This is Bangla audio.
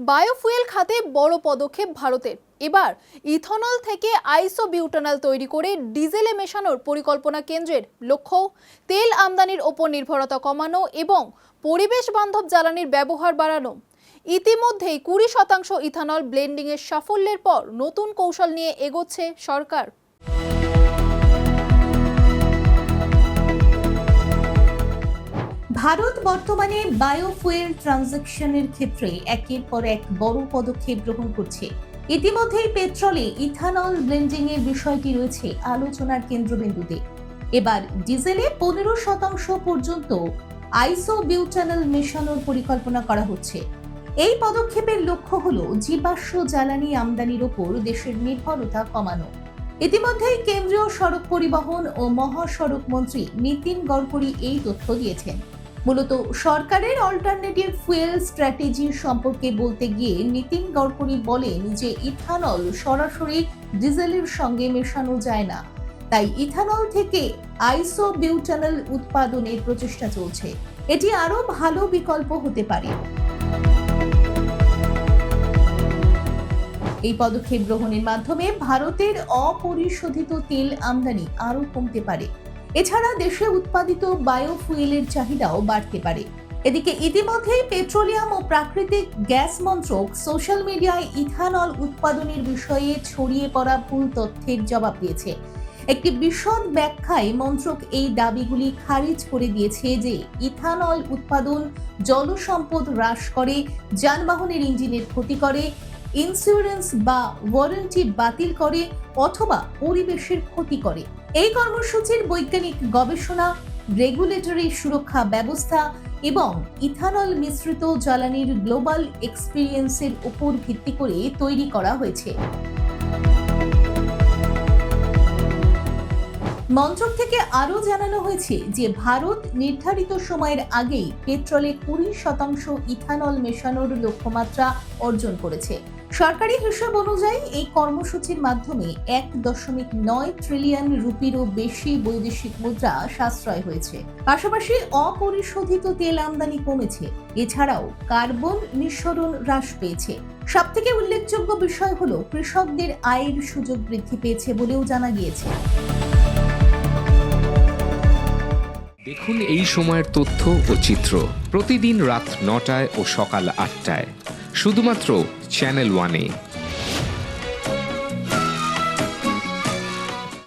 বায়োফুয়েল খাতে বড় পদক্ষেপ ভারতের। এবার ইথনল থেকে আইসোবিউটানল তৈরি করে ডিজেলে মেশানোর পরিকল্পনা কেন্দ্রের। লক্ষ্য তেল আমদানির ওপর নির্ভরতা কমানো এবং পরিবেশ বান্ধব জ্বালানির ব্যবহার বাড়ানো। ইতিমধ্যেই 20% ইথানল ব্লেন্ডিংয়ের সাফল্যের পর নতুন কৌশল নিয়ে এগোচ্ছে সরকার। ভারত বর্তমানে বায়োফুয়েল ট্রানজাকশনের ক্ষেত্রে একের পর এক বড় পদক্ষেপ গ্রহণ করছে। ইতিমধ্যেই পেট্রোলে ইথানল ব্লেন্ডিং এর বিষয়টি রয়েছে আলোচনার কেন্দ্রবিন্দুতে। এবার ডিজেলে 15% পর্যন্ত আইসোবিউটানল মেশানোর পরিকল্পনা করা হচ্ছে। এই পদক্ষেপের লক্ষ্য হলো জীবাশ্ম জ্বালানি আমদানির ওপর দেশের নির্ভরতা কমানো। ইতিমধ্যেই কেন্দ্রীয় সড়ক পরিবহন ও মহাসড়ক মন্ত্রী নীতিন গডকরি এই তথ্য দিয়েছেন। মূলত সরকারের অল্টারনেটিভ ফুয়েল স্ট্র্যাটেজি সম্পর্কে বলতে গিয়ে নীতিন গডকরি বলেন যে ইথানল সরাসরি ডিজেলের সঙ্গে মেশানো যায় না, তাই ইথানল থেকে আইসোবিউটানল উৎপাদনের প্রচেষ্টা চলছে। এটি আরো ভালো বিকল্প হতে পারে। এই পদক্ষেপ গ্রহণের মাধ্যমে ভারতের অপরিশোধিত তেল আমদানি আরো কমতে পারে। এছাড়া দেশে উৎপাদিত বায়োফুয়েলের চাহিদাও বাড়তে পারে। এদিকে ইতিমধ্যেই পেট্রোলিয়াম ও প্রাকৃতিক গ্যাস মন্ত্রক সোশ্যাল মিডিয়ায় ইথানল উৎপাদনের বিষয়ে ছড়িয়ে পড়া ভুল তথ্যের জবাব দিয়েছে। একটি বিশদ ব্যাখ্যায় মন্ত্রক এই দাবিগুলি খারিজ করে দিয়েছে যে ইথানল উৎপাদন জলসম্পদ হ্রাস করে, যানবাহনের ইঞ্জিনের ক্ষতি করে, ইন্স্যুরেন্স বা ওয়ারেন্টি বাতিল করে অথবা পরিবেশের ক্ষতি করে। এই কর্মসূচির বৈজ্ঞানিক গবেষণা, রেগুলেটরি সুরক্ষা ব্যবস্থা এবং ইথানল মিশ্রিত জ্বালানির গ্লোবাল এক্সপিরিয়েন্সের উপর ভিত্তি করে তৈরি করা হয়েছে। মন্ত্রক থেকে আরও জানানো হয়েছে যে ভারত নির্ধারিত সময়ের আগেই পেট্রোলে 20% ইথানল মেশানোর লক্ষ্যমাত্রা অর্জন করেছে। সরকারি হিসাব অনুযায়ী এই কর্মসূচির মাধ্যমে 1.9 ট্রিলিয়ন রুপিরও বেশি বৈদেশিক মুদ্রা সাশ্রয় হয়েছে। পাশাপাশি অপরিশোধিত তেল আমদানি কমেছে। এছাড়াও কার্বন নিঃসরণ হ্রাস পেয়েছে। সবথেকে উল্লেখযোগ্য বিষয় হলো কৃষকদের আয়ের সুযোগ বৃদ্ধি পেয়েছে বলেও জানা গিয়েছে। দেখুন এই সময়ের তথ্য ও চিত্র প্রতিদিন রাত 9টায় ও সকাল 8টায় শুধুমাত্র চ্যানেল 1-এ।